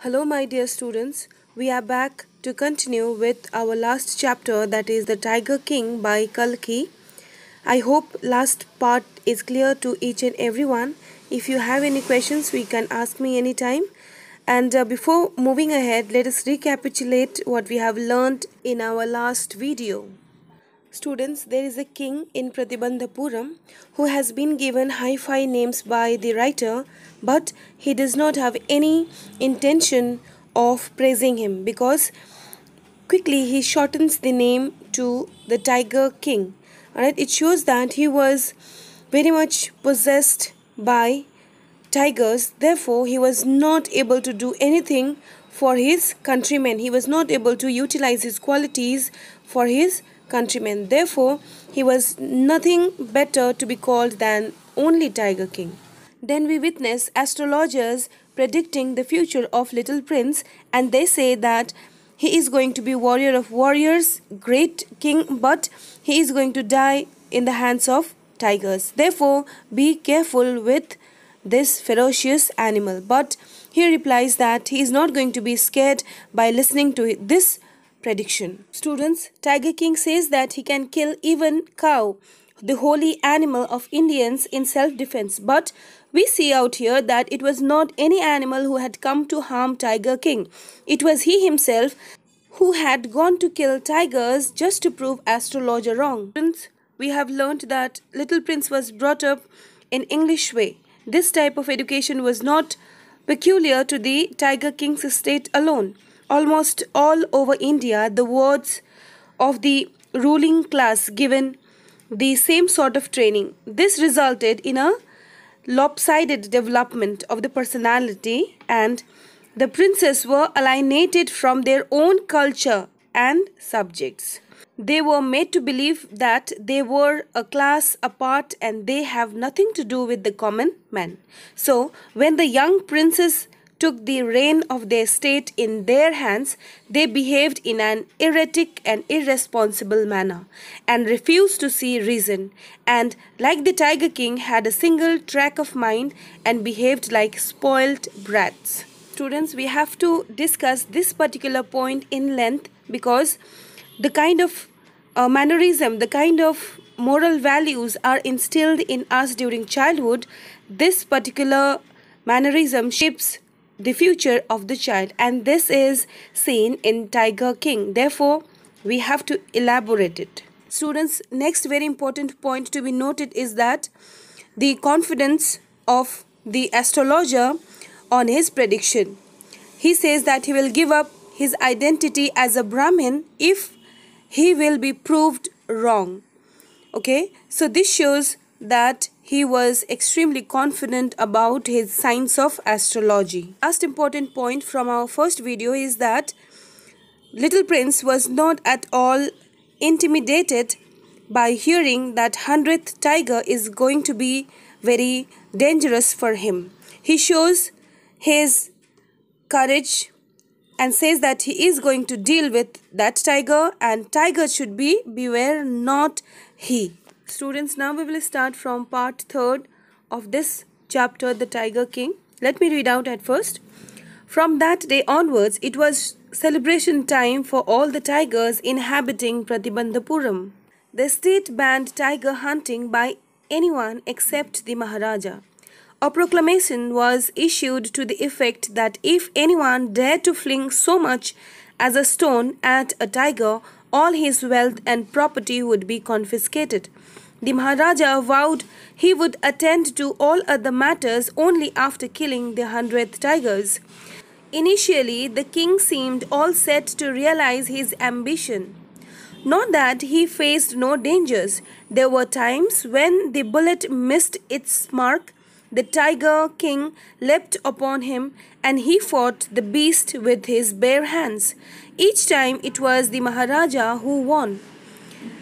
Hello, my dear students. We are back to continue with our last chapter, that is The Tiger King by Kalki. I hope last part is clear to each and everyone. If you have any questions, we can ask me anytime. And before moving ahead, let us recapitulate what we have learned in our last video. Students, there is a king in Pratibandhapuram who has been given hi-fi names by the writer, but he does not have any intention of praising him because quickly he shortens the name to the Tiger King. Alright, it shows that he was very much possessed by tigers, therefore he was not able to do anything for his countrymen. He was not able to utilize his qualities for his countrymen. Therefore, he was nothing better to be called than only Tiger King. Then we witness astrologers predicting the future of Little Prince, and they say that he is going to be warrior of warriors, great king, but he is going to die in the hands of tigers. Therefore, be careful with this ferocious animal. But he replies that he is not going to be scared by listening to this prediction. Students, Tiger King says that he can kill even cow, the holy animal of Indians, in self-defense. But we see out here that it was not any animal who had come to harm Tiger King. It was he himself who had gone to kill tigers just to prove astrologer wrong. Students, we have learnt that Little Prince was brought up in English way. This type of education was not peculiar to the Tiger King's estate alone. Almost all over India, the wards of the ruling class given the same sort of training. This resulted in a lopsided development of the personality, and the princes were alienated from their own culture and subjects. They were made to believe that they were a class apart and they have nothing to do with the common man. So, when the young princes took the reign of their state in their hands, they behaved in an erratic and irresponsible manner and refused to see reason, and like the Tiger King had a single track of mind and behaved like spoilt brats. Students, we have to discuss this particular point in length because the kind of mannerism, the kind of moral values are instilled in us during childhood. This particular mannerism shapes the future of the child, and this is seen in Tiger King. Therefore, we have to elaborate it. Students, next very important point to be noted is that the confidence of the astrologer on his prediction. He says that he will give up his identity as a Brahmin if he will be proved wrong. Okay, so this shows that he was extremely confident about his science of astrology. Last important point from our first video is that Little Prince was not at all intimidated by hearing that 100th tiger is going to be very dangerous for him. He shows his courage and says that he is going to deal with that tiger, and tiger should be beware, not he. Students, now we will start from part 3rd of this chapter, The Tiger King. Let me read out at first. From that day onwards, it was celebration time for all the tigers inhabiting Pratibandhapuram. The state banned tiger hunting by anyone except the Maharaja. A proclamation was issued to the effect that if anyone dared to fling so much as a stone at a tiger, all his wealth and property would be confiscated. The Maharaja vowed he would attend to all other matters only after killing the 100th tigers. Initially, the king seemed all set to realize his ambition. Not that he faced no dangers. There were times when the bullet missed its mark. The Tiger King leapt upon him and he fought the beast with his bare hands. Each time it was the Maharaja who won.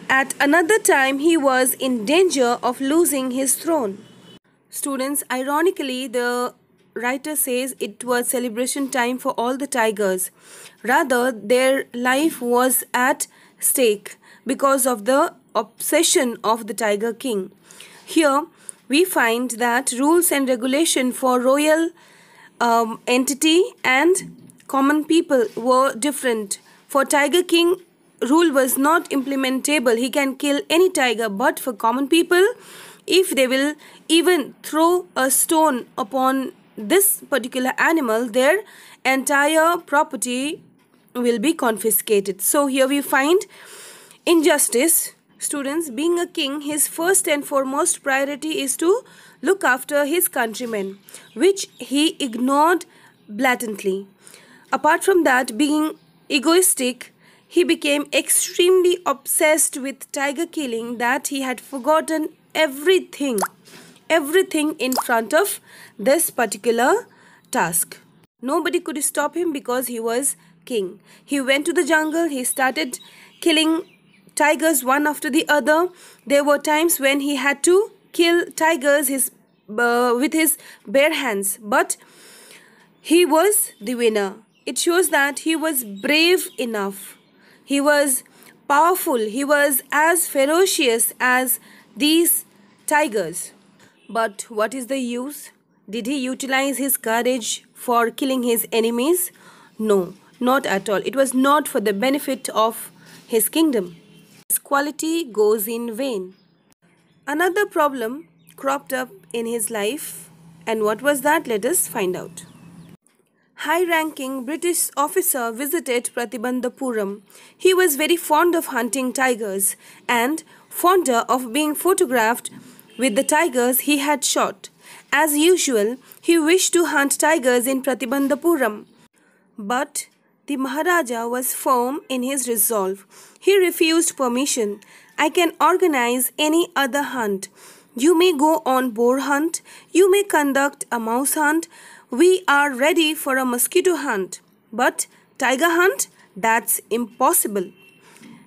At another time he was in danger of losing his throne. Students, ironically, the writer says it was celebration time for all the tigers. Rather, their life was at stake because of the obsession of the Tiger King. Here, we find that rules and regulation for royal entity and common people were different. For Tiger King, rule was not implementable. He can kill any tiger, but for common people, if they will even throw a stone upon this particular animal, their entire property will be confiscated. So here we find injustice. Students, being a king, his first and foremost priority is to look after his countrymen, which he ignored blatantly. Apart from that, being egoistic, he became extremely obsessed with tiger killing that he had forgotten everything in front of this particular task. Nobody could stop him because he was king. He went to the jungle, he started killing tigers one after the other. There were times when he had to kill tigers with his bare hands, but he was the winner. It shows that he was brave enough. He was powerful. He was as ferocious as these tigers. But what is the use? Did he utilize his courage for killing his enemies? No, not at all. It was not for the benefit of his kingdom. His quality goes in vain. Another problem cropped up in his life, and what was that? Let us find out. High-ranking British officer visited Pratibandhapuram. He was very fond of hunting tigers and fonder of being photographed with the tigers he had shot. As usual, he wished to hunt tigers in Pratibandhapuram. But the Maharaja was firm in his resolve. He refused permission. I can organize any other hunt. You may go on boar hunt. You may conduct a mouse hunt. We are ready for a mosquito hunt. But tiger hunt? That's impossible.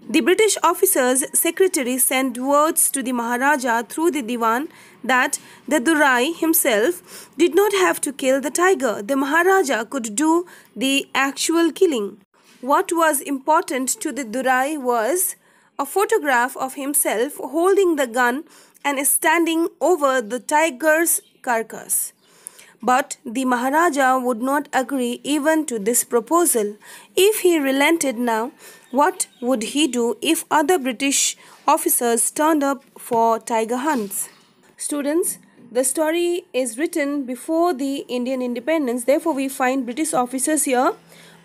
The British officer's secretary sent words to the Maharaja through the Diwan that the Durai himself did not have to kill the tiger. The Maharaja could do the actual killing. What was important to the Durai was a photograph of himself holding the gun and standing over the tiger's carcass. But the Maharaja would not agree even to this proposal. If he relented now, what would he do if other British officers turned up for tiger hunts? Students, the story is written before the Indian independence. Therefore, we find British officers here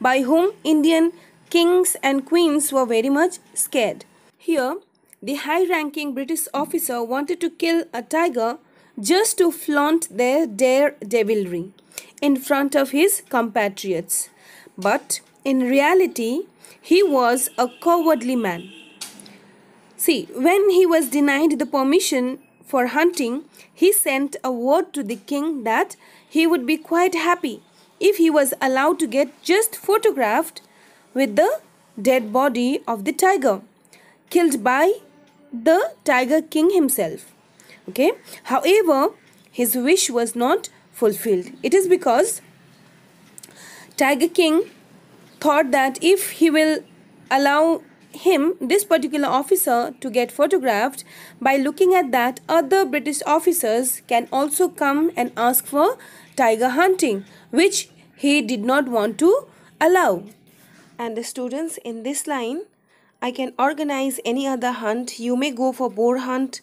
by whom Indian kings and queens were very much scared. Here, the high-ranking British officer wanted to kill a tiger just to flaunt their daredevilry in front of his compatriots. But in reality, he was a cowardly man. See, when he was denied the permission for hunting, he sent a word to the king that he would be quite happy if he was allowed to get just photographed with the dead body of the tiger, killed by the Tiger King himself. Okay. However, his wish was not fulfilled. It is because Tiger King thought that if he will allow him, this particular officer, to get photographed, by looking at that, other British officers can also come and ask for tiger hunting, which he did not want to allow. And the students, in this line, I can organize any other hunt. You may go for boar hunt.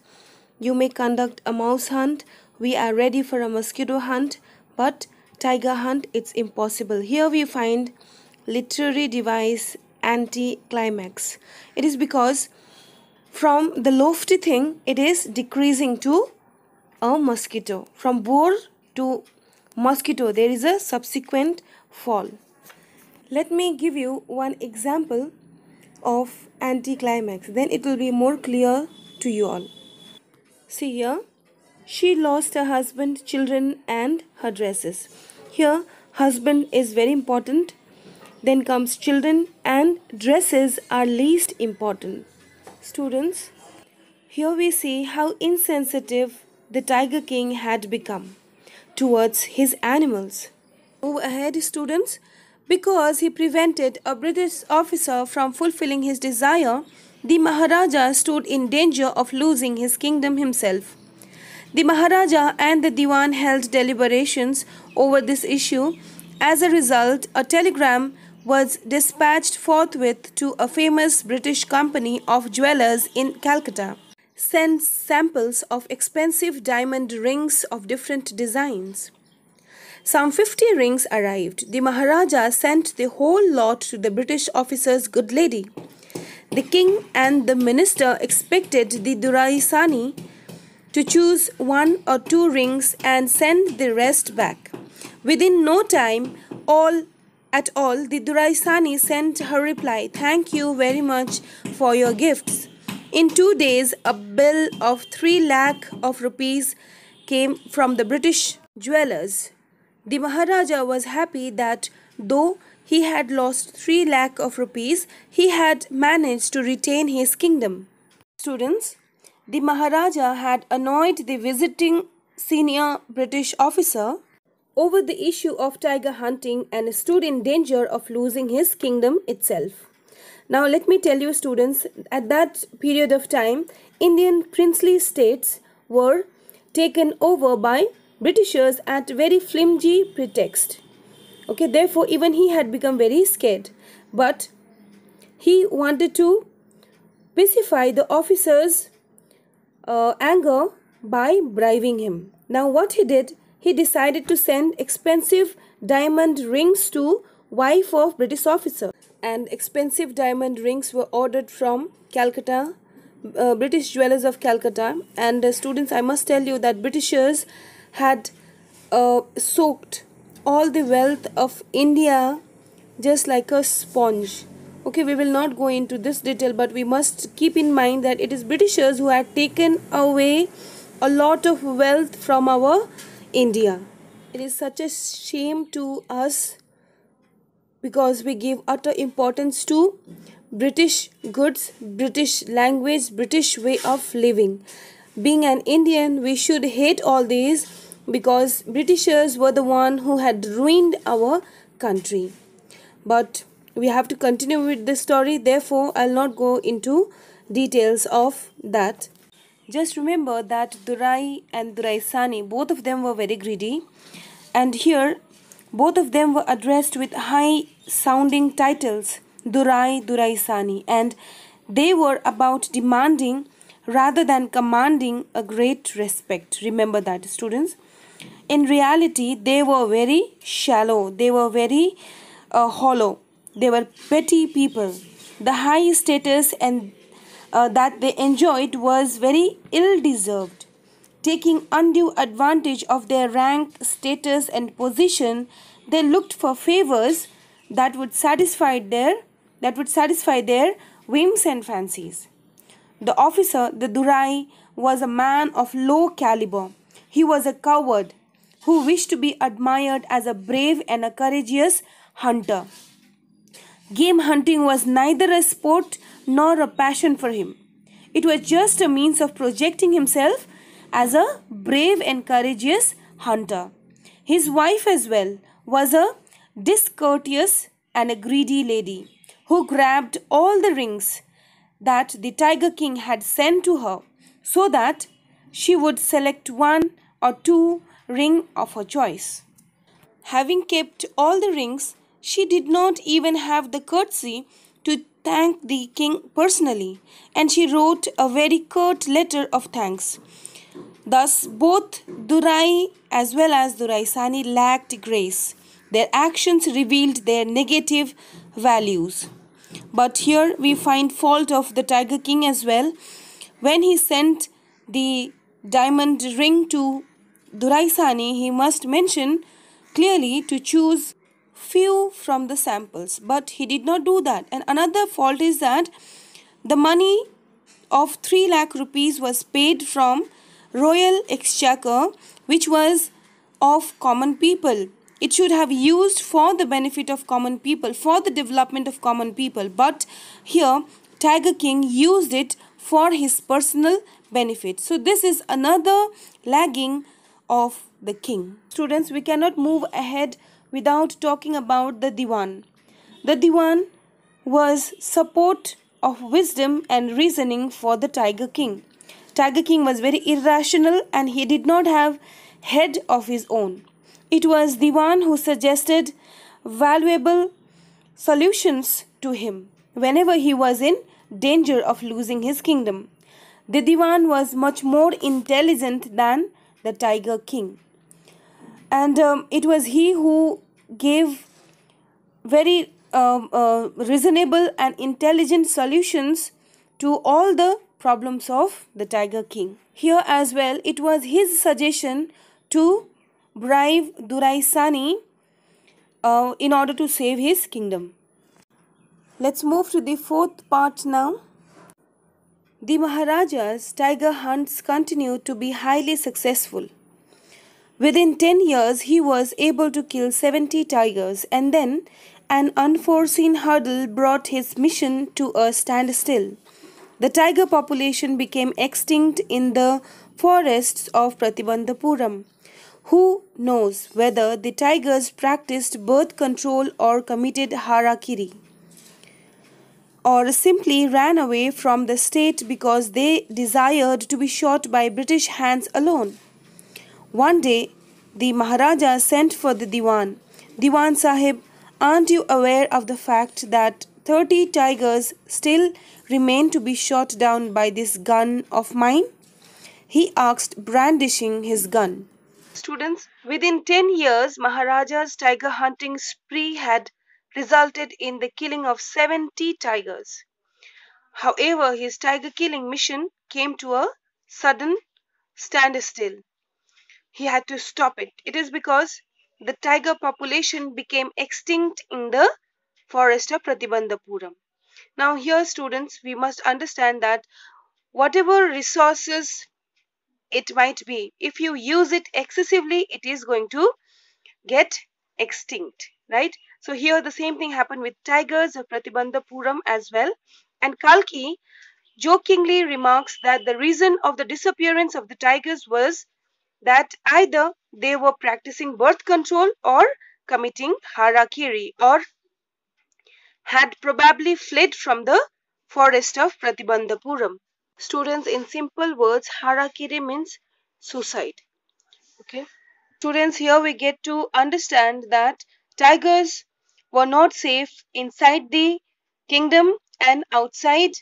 You may conduct a mouse hunt. We are ready for a mosquito hunt. But tiger hunt, it's impossible. Here we find literary device anti-climax. It is because from the lofty thing, it is decreasing to a mosquito. From boar to mosquito, there is a subsequent fall. Let me give you one example of anticlimax. Then it will be more clear to you all. See here, she lost her husband, children and her dresses. Here, husband is very important. Then comes children and dresses are least important. Students, here we see how insensitive the Tiger King had become towards his animals. Move ahead, students. Because he prevented a British officer from fulfilling his desire, the Maharaja stood in danger of losing his kingdom himself. The Maharaja and the Diwan held deliberations over this issue As a result, a telegram was dispatched forthwith to a famous British company of jewelers in Calcutta. Sent samples of expensive diamond rings of different designs. Some 50 rings arrived. The Maharaja sent the whole lot to the British officer's good lady. The king and the minister expected the Durai Sani to choose one or two rings and send the rest back. Within no time, the Durai Sani sent her reply, "Thank you very much for your gifts." In 2 days, a bill of 3 lakh of rupees came from the British jewelers. The Maharaja was happy that though he had lost 3 lakh of rupees, he had managed to retain his kingdom. Students, the Maharaja had annoyed the visiting senior British officer over the issue of tiger hunting and stood in danger of losing his kingdom itself. Now let me tell you, students, at that period of time, Indian princely states were taken over by Britishers at very flimsy pretext. Okay, therefore even he had become very scared, but he wanted to pacify the officer's anger by bribing him. Now what he did, he decided to send expensive diamond rings to wife of British officer, and expensive diamond rings were ordered from Calcutta, British jewelers of Calcutta. And students, I must tell you that Britishers had soaked all the wealth of India just like a sponge. Okay, we will not go into this detail, but we must keep in mind that it is Britishers who had taken away a lot of wealth from our India. It is such a shame to us because we give utter importance to British goods, British language, British way of living. Being an Indian, we should hate all these because Britishers were the one who had ruined our country. But we have to continue with this story, therefore I'll not go into details of that. Just remember that Durai and Durai Sani, both of them were very greedy, and here both of them were addressed with high sounding titles, Durai, Durai Sani, and they were about demanding rather than commanding a great respect. Remember that, students. In reality, they were very shallow, they were very hollow, they were petty people. The high status and that they enjoyed was very ill-deserved. Taking undue advantage of their rank, status and position, they looked for favors that would satisfy their whims and fancies. The officer, the Durai, was a man of low caliber. He was a coward who wished to be admired as a brave and a courageous hunter. Game hunting was neither a sport nor a passion for him. It was just a means of projecting himself as a brave and courageous hunter. His wife as well was a discourteous and a greedy lady who grabbed all the rings that the Tiger King had sent to her so that she would select one or two rings of her choice. Having kept all the rings, she did not even have the courtesy to thank the king personally, and she wrote a very curt letter of thanks. Thus, both Durai as well as Durai Sani lacked grace. Their actions revealed their negative values. But here we find fault of the Tiger King as well. When he sent the diamond ring to Durai Sani, he must mention clearly to choose few from the samples, but he did not do that. And another fault is that the money of 3 lakh rupees was paid from royal exchequer, which was of common people. It should have used for the benefit of common people, for the development of common people, but here Tiger King used it for his personal benefit. So this is another lagging of the king. Students, we cannot move ahead without talking about the Diwan. The Diwan was support of wisdom and reasoning for the Tiger King. Tiger King was very irrational and he did not have head of his own. It was Diwan who suggested valuable solutions to him whenever he was in danger of losing his kingdom. The Diwan was much more intelligent than the Tiger King, and it was he who gave very reasonable and intelligent solutions to all the problems of the Tiger King. Here as well, it was his suggestion to bribe Durai Sani in order to save his kingdom. Let's move to the fourth part now. The Maharaja's tiger hunts continued to be highly successful. Within 10 years, he was able to kill 70 tigers, and then an unforeseen hurdle brought his mission to a standstill. The tiger population became extinct in the forests of Pratibandhapuram. Who knows whether the tigers practiced birth control or committed harakiri, or simply ran away from the state because they desired to be shot by British hands alone. One day, the Maharaja sent for the Diwan. Diwan Sahib, aren't you aware of the fact that 30 tigers still remain to be shot down by this gun of mine? He asked, brandishing his gun. Students, within 10 years, Maharaja's tiger hunting spree had resulted in the killing of 70 tigers. However, his tiger killing mission came to a sudden standstill. He had to stop it. It is because the tiger population became extinct in the forest of Pratibandhapuram. Now here, students, we must understand that whatever resources it might be, if you use it excessively, it is going to get extinct, right? So here the same thing happened with tigers of Pratibandhapuram as well. And Kalki jokingly remarks that the reason of the disappearance of the tigers was that either they were practicing birth control or committing harakiri, or had probably fled from the forest of Pratibandhapuram. Students, in simple words, harakiri means suicide. Okay. Students, here we get to understand that tigers were not safe inside the kingdom and outside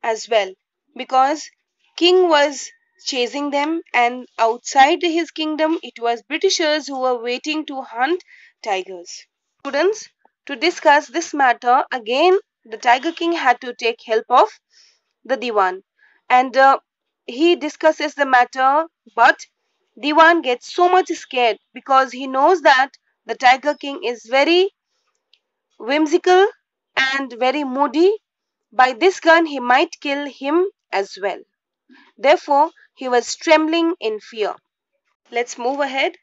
as well, because king was chasing them, and outside his kingdom it was Britishers who were waiting to hunt tigers. Students, to discuss this matter again, the Tiger King had to take help of the Diwan, and he discusses the matter, but Diwan gets so much scared because he knows that the Tiger King is very whimsical and very moody. By this gun, he might kill him as well. Therefore, he was trembling in fear. Let's move ahead.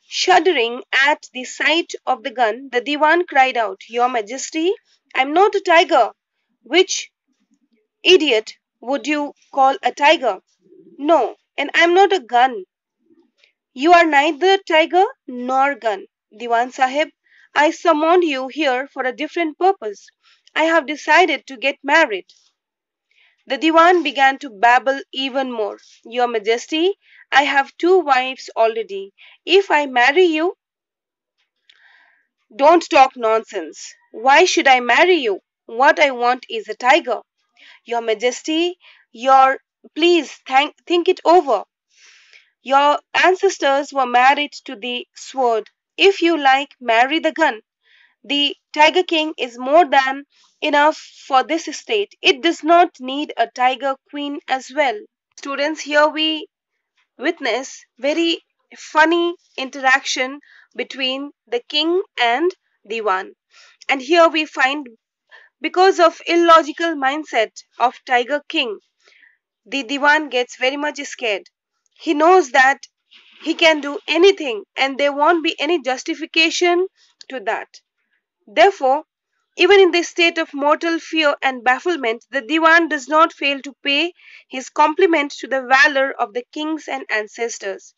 Shuddering at the sight of the gun, the Diwan cried out, Your Majesty, I'm not a tiger. Which idiot would you call a tiger? No, and I'm not a gun. You are neither tiger nor gun. Diwan Sahib, I summoned you here for a different purpose. I have decided to get married. The Diwan began to babble even more. Your Majesty, I have 2 wives already. If I marry you, don't talk nonsense. Why should I marry you? What I want is a tiger. Your Majesty, please think it over. Your ancestors were married to the sword. If you like, marry the gun. The Tiger King is more than enough for this state. It does not need a Tiger Queen as well. Students, here we witness very funny interaction between the king and Diwan. And here we find, because of illogical mindset of Tiger King, the Diwan gets very much scared. He knows that he can do anything and there won't be any justification to that. Therefore, even in this state of mortal fear and bafflement, the Diwan does not fail to pay his compliment to the valor of the kings and ancestors,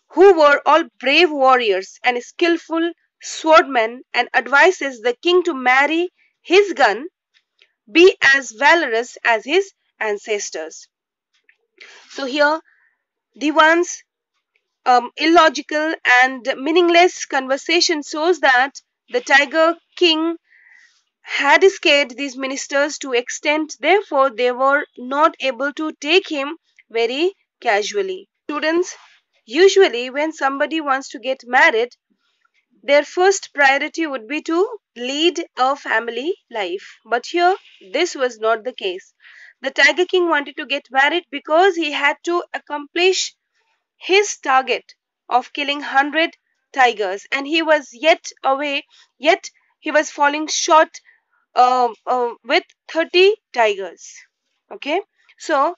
who were all brave warriors and skillful swordmen, and advises the king to marry his gun, be as valorous as his ancestors. So here, Diwan's illogical and meaningless conversation shows that The Tiger King had scared these ministers to extent, therefore they were not able to take him very casually. Students, usually when somebody wants to get married, their first priority would be to lead a family life. But here, this was not the case. The Tiger King wanted to get married because he had to accomplish his target of killing 100 tigers, and he was yet he was falling short with 30 tigers. Okay, so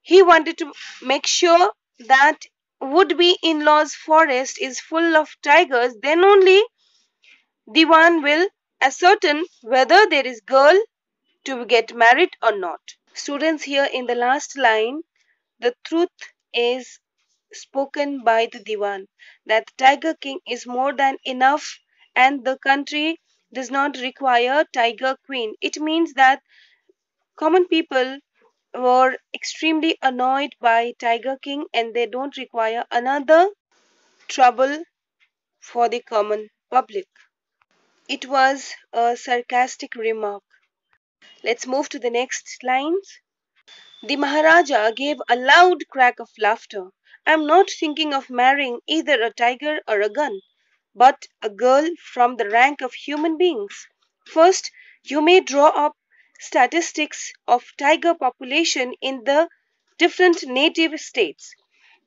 he wanted to make sure that would-be in-laws forest is full of tigers, then only Diwan will ascertain whether there is girl to get married or not. Students, here in the last line, the truth is spoken by the Diwan that the Tiger King is more than enough and the country does not require Tiger Queen. It means that common people were extremely annoyed by Tiger King and they don't require another trouble for the common public. It was a sarcastic remark. Let's move to the next lines. The Maharaja gave a loud crack of laughter. I'm not thinking of marrying either a tiger or a gun, but a girl from the rank of human beings. First, you may draw up statistics of tiger population in the different native states.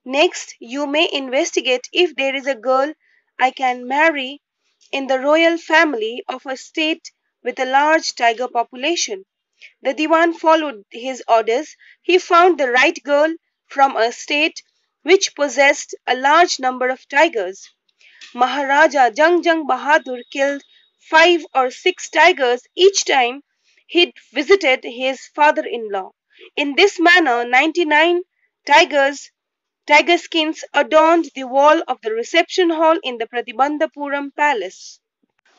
Next, you may investigate if there is a girl I can marry in the royal family of a state with a large tiger population. The Diwan followed his orders. He found the right girl from a state which possessed a large number of tigers. Maharaja Jung Bahadur killed 5 or 6 tigers each time he visited his father-in-law. In this manner, 99 tigers tiger skins adorned the wall of the reception hall in the Pratibandhapuram palace.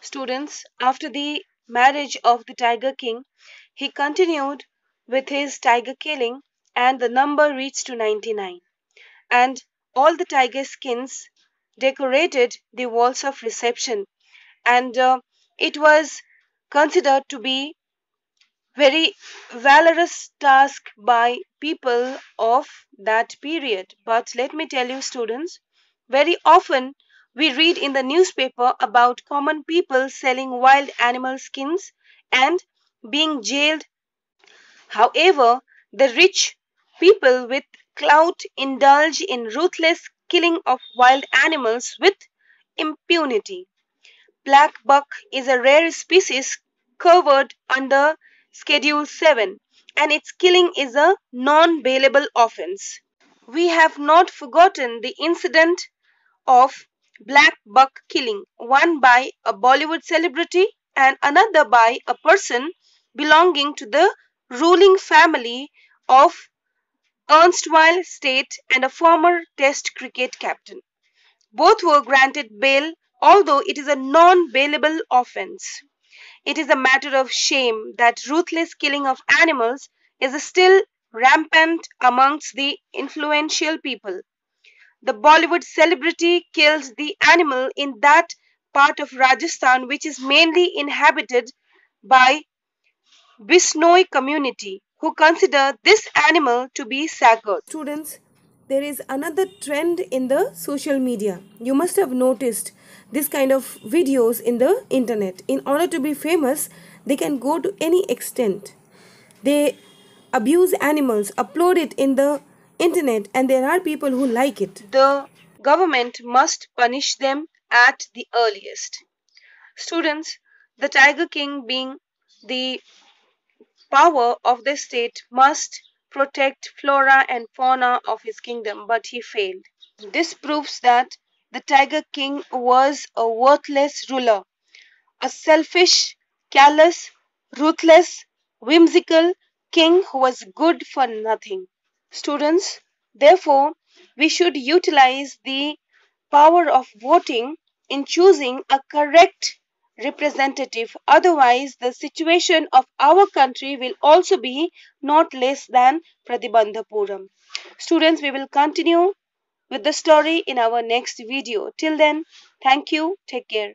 Students, after the marriage of the Tiger King, he continued with his tiger killing and the number reached to 99. And all the tiger skins decorated the walls of reception, and it was considered to be very valorous task by people of that period. But let me tell you, students, very often we read in the newspaper about common people selling wild animal skins and being jailed. However, the rich people with clout indulge in ruthless killing of wild animals with impunity. Black buck is a rare species covered under Schedule 7 and its killing is a non-bailable offense. We have not forgotten the incident of black buck killing, one by a Bollywood celebrity and another by a person belonging to the ruling family of erstwhile state and a former test cricket captain. Both were granted bail, although it is a non-bailable offense. It is a matter of shame that ruthless killing of animals is still rampant amongst the influential people. The Bollywood celebrity kills the animal in that part of Rajasthan which is mainly inhabited by Bisnoi community who consider this animal to be sacred. Students, there is another trend in the social media. You must have noticed this kind of videos in the internet. In order to be famous, they can go to any extent. They abuse animals, upload it in the internet, and there are people who like it. The government must punish them at the earliest. Students, the Tiger King, being the power of the state, must protect flora and fauna of his kingdom, but he failed. This proves that the Tiger King was a worthless ruler, a selfish, callous, ruthless, whimsical king who was good for nothing. Students, therefore, we should utilize the power of voting in choosing a correct representative. Otherwise, the situation of our country will also be not less than Pratibandhapuram. Students, we will continue with the story in our next video. Till then, thank you. Take care.